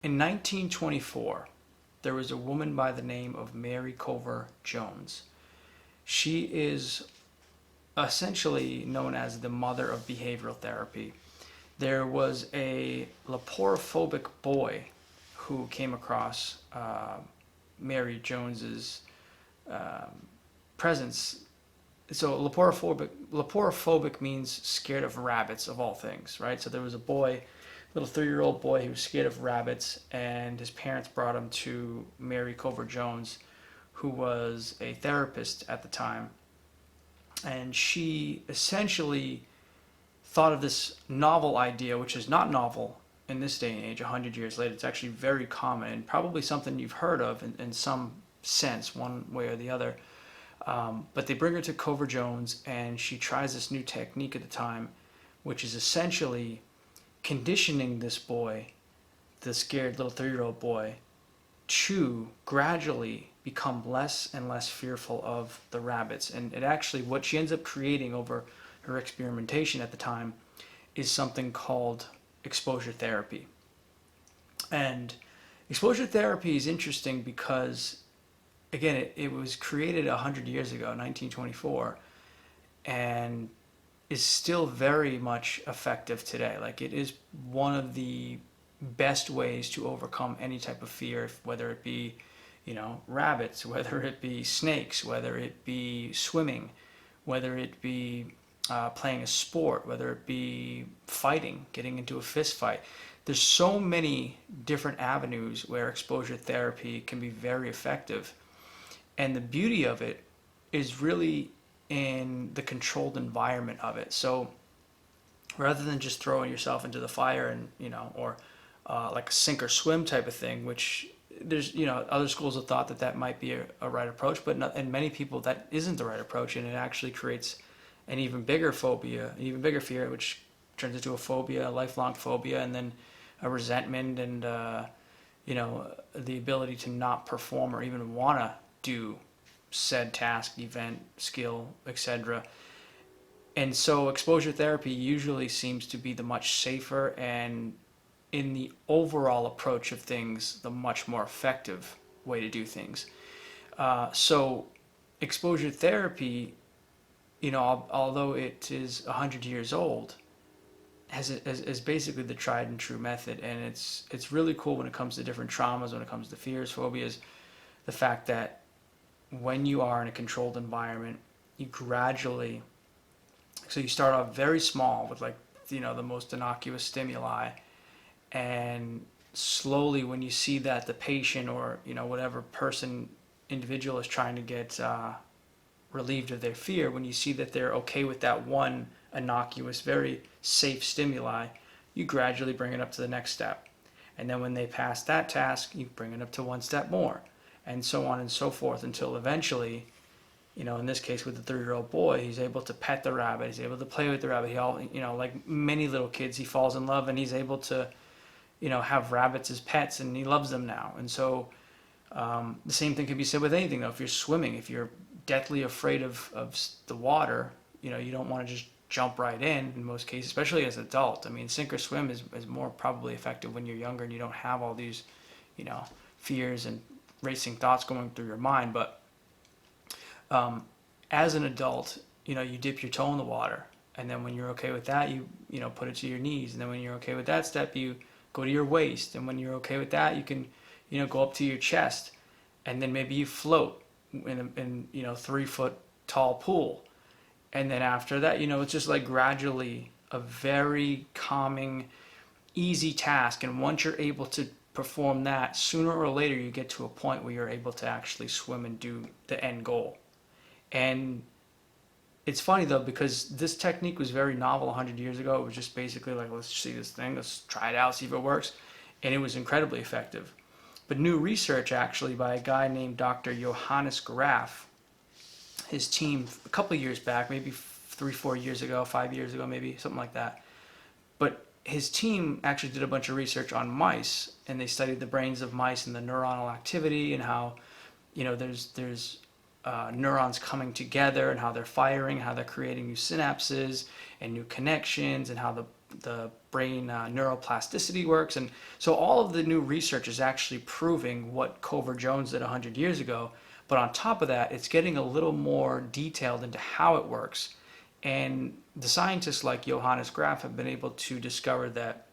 In 1924, there was a woman by the name of Mary Cover Jones. She is essentially known as the mother of behavioral therapy. There was a laporophobic boy who came across Mary Jones's presence. So laporophobic means scared of rabbits of all things, right? So there was a boy, little 3-year-old boy, who was scared of rabbits, and his parents brought him to Mary Cover Jones, who was a therapist at the time, and she essentially thought of this novel idea, which is not novel in this day and age. 100 years later, it's actually very common and probably something you've heard of in some sense, one way or the other. But they bring her to Cover Jones, and she tries this new technique at the time, which is essentially conditioning this boy, the scared little 3-year-old boy, to gradually become less and less fearful of the rabbits. And it actually, what she ends up creating over her experimentation at the time is something called exposure therapy. And exposure therapy is interesting because, again, it was created 100 years ago, 1924, and is still very much effective today. Like, it is one of the best ways to overcome any type of fear, whether it be, rabbits, whether it be snakes, whether it be swimming, whether it be playing a sport, whether it be fighting, getting into a fist fight. There's so many different avenues where exposure therapy can be very effective. And the beauty of it is really in the controlled environment of it. So rather than just throwing yourself into the fire and, or like a sink or swim type of thing, which there's, other schools of thought that might be a right approach, but not, and many people that isn't the right approach, and it actually creates an even bigger phobia, an even bigger fear, which turns into a phobia, a lifelong phobia, and then a resentment and, the ability to not perform or even want to do said task, event, skill, etc. And so exposure therapy usually seems to be the much safer and, in the overall approach of things, the much more effective way to do things. So exposure therapy, although it is 100 years old, has basically the tried and true method, and it's really cool when it comes to different traumas, when it comes to fears, phobias, the fact that when you are in a controlled environment, you gradually, so you start off very small with, like, the most innocuous stimuli, and slowly, when you see that the patient or whatever individual is trying to get relieved of their fear, when you see that they're okay with that one innocuous, very safe stimuli, you gradually bring it up to the next step. And then when they pass that task, you bring it up to one step more, and so on and so forth, until eventually, in this case with the 3-year-old boy, he's able to pet the rabbit, he's able to play with the rabbit. Like many little kids, he falls in love and he's able to, have rabbits as pets, and he loves them now. And so the same thing can be said with anything, though. If you're swimming, if you're deathly afraid of the water, you don't want to just jump right in most cases, especially as an adult. I mean, sink or swim is more probably effective when you're younger and you don't have all these, fears and racing thoughts going through your mind. But as an adult, you dip your toe in the water, and then when you're okay with that, you put it to your knees, and then when you're okay with that step, you go to your waist, and when you're okay with that, you can go up to your chest, and then maybe you float in 3-foot tall pool, and then after that, it's just like gradually a very calming, easy task. And once you're able to perform that, sooner or later you get to a point where you're able to actually swim and do the end goal. And it's funny, though, because this technique was very novel 100 years ago. It was just basically like, let's see this thing, let's try it out, see if it works. And it was incredibly effective. But new research, actually, by a guy named Dr. Johannes Graffe, his team, a couple of years back, maybe 3-4 years ago, 5 years ago, maybe, something like that. But his team actually did a bunch of research on mice, and they studied the brains of mice and the neuronal activity, and how, there's neurons coming together, and how they're firing, how they're creating new synapses and new connections, and how the brain neuroplasticity works. And so all of the new research is actually proving what Cover-Jones did 100 years ago. But on top of that, it's getting a little more detailed into how it works. And the scientists like Johannes Graffe have been able to discover that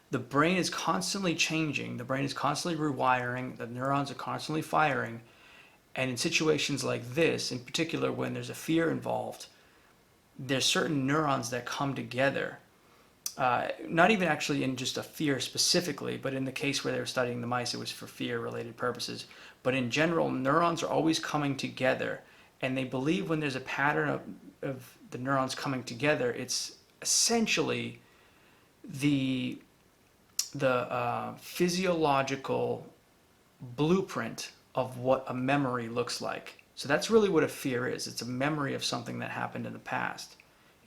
the brain is constantly changing, the brain is constantly rewiring, the neurons are constantly firing. And in situations like this, in particular when there's a fear involved, there's certain neurons that come together. Not even actually in just a fear specifically, but in the case where they were studying the mice, it was for fear-related purposes. But in general, neurons are always coming together, and they believe when there's a pattern of the neurons coming together, it's essentially the physiological blueprint of what a memory looks like. So that's really what a fear is. It's a memory of something that happened in the past.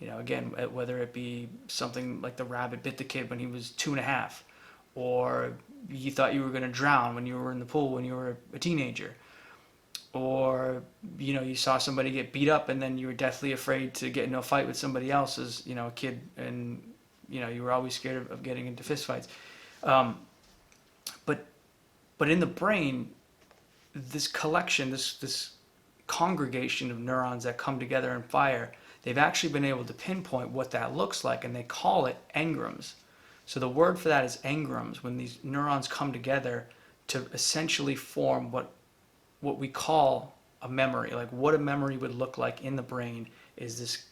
You know, again, whether it be something like the rabbit bit the kid when he was 2.5, or you thought you were going to drown when you were in the pool when you were a teenager, or, you know, you saw somebody get beat up and then you were deathly afraid to get into a fight with somebody else as, you know, a kid, and, you know, you were always scared of getting into fistfights. But in the brain, this collection, this congregation of neurons that come together and fire, they've actually been able to pinpoint what that looks like, and they call it engrams. So the word for that is engrams, when these neurons come together to essentially form what we call a memory. Like what a memory would look like in the brain is this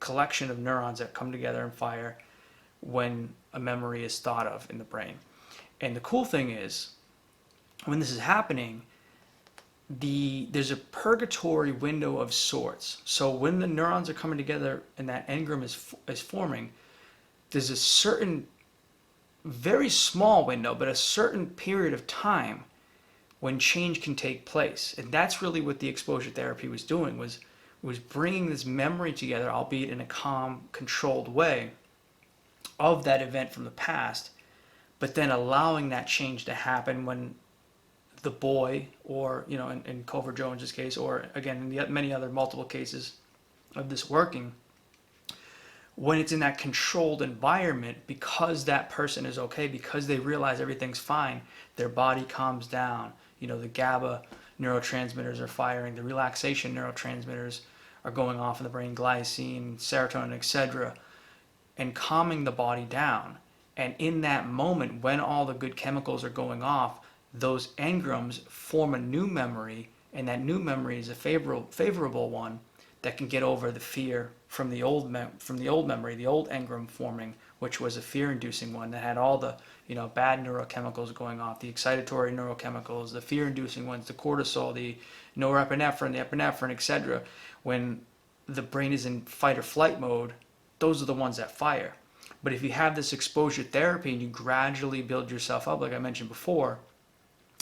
collection of neurons that come together and fire when a memory is thought of in the brain. And the cool thing is, when this is happening, there's a purgatory window of sorts. So when the neurons are coming together and that engram is forming, there's a certain, very small window, but a certain period of time when change can take place. And that's really what the exposure therapy was doing, was bringing this memory together, albeit in a calm, controlled way, of that event from the past, but then allowing that change to happen when the boy, or, you know, in Cover-Jones's case, or again in the many other multiple cases of this working, when it's in that controlled environment, because that person is okay, because they realize everything's fine, their body calms down. You know, the GABA neurotransmitters are firing, the relaxation neurotransmitters are going off in the brain, glycine, serotonin, etc., and calming the body down. And in that moment, when all the good chemicals are going off, those engrams form a new memory, and that new memory is a favorable one that can get over the fear from the old memory, the old engram forming, which was a fear-inducing one that had all the, you know, bad neurochemicals going off, the excitatory neurochemicals, the fear-inducing ones, the cortisol, the norepinephrine, the epinephrine, etc. When the brain is in fight or flight mode, those are the ones that fire. But if you have this exposure therapy and you gradually build yourself up, like I mentioned before,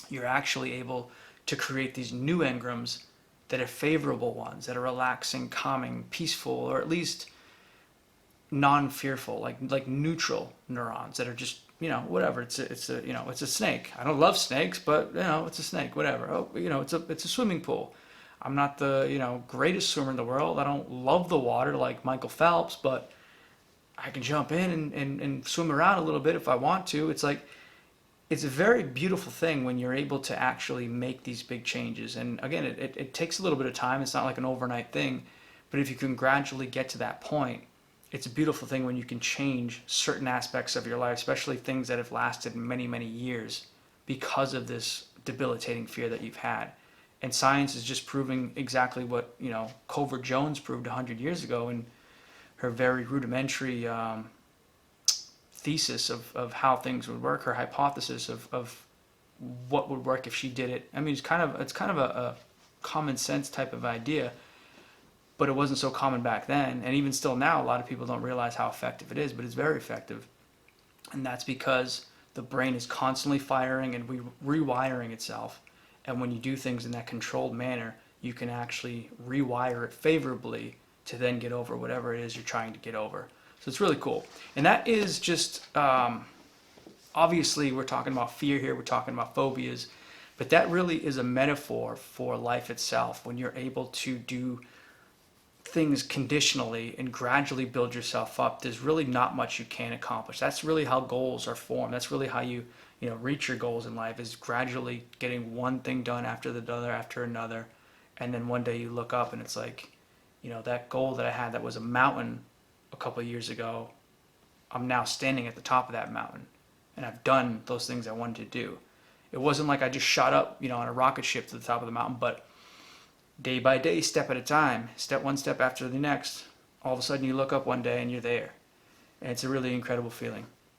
you're actually able to create these new engrams that are favorable ones, that are relaxing, calming, peaceful, or at least non-fearful, like neutral neurons that are just, you know, whatever. It's a snake. I don't love snakes, but, you know, it's a snake, whatever. Oh, you know, it's a swimming pool. I'm not the, you know, greatest swimmer in the world. I don't love the water like Michael Phelps, but I can jump in and swim around a little bit if I want to. It's like, it's a very beautiful thing when you're able to actually make these big changes. And again, it takes a little bit of time. It's not like an overnight thing. But if you can gradually get to that point, it's a beautiful thing when you can change certain aspects of your life, especially things that have lasted many, many years because of this debilitating fear that you've had. And science is just proving exactly what, you know, Cover-Jones proved 100 years ago in her very rudimentary thesis of how things would work, her hypothesis of what would work if she did it. I mean, it's kind of a common sense type of idea, but it wasn't so common back then. And even still now, a lot of people don't realize how effective it is, but it's very effective. And that's because the brain is constantly firing and rewiring itself. And when you do things in that controlled manner, you can actually rewire it favorably to then get over whatever it is you're trying to get over. So it's really cool. And that is just, obviously we're talking about fear here, we're talking about phobias, but that really is a metaphor for life itself. When you're able to do things conditionally and gradually build yourself up, there's really not much you can accomplish. That's really how goals are formed. That's really how you know, reach your goals in life, is gradually getting one thing done after the other after another. And then one day you look up and it's like, you know, that goal that I had that was a mountain a couple of years ago, I'm now standing at the top of that mountain and I've done those things I wanted to do. It wasn't like I just shot up, you know, on a rocket ship to the top of the mountain, but day by day, step at a time, step one step after the next, all of a sudden you look up one day and you're there. And it's a really incredible feeling.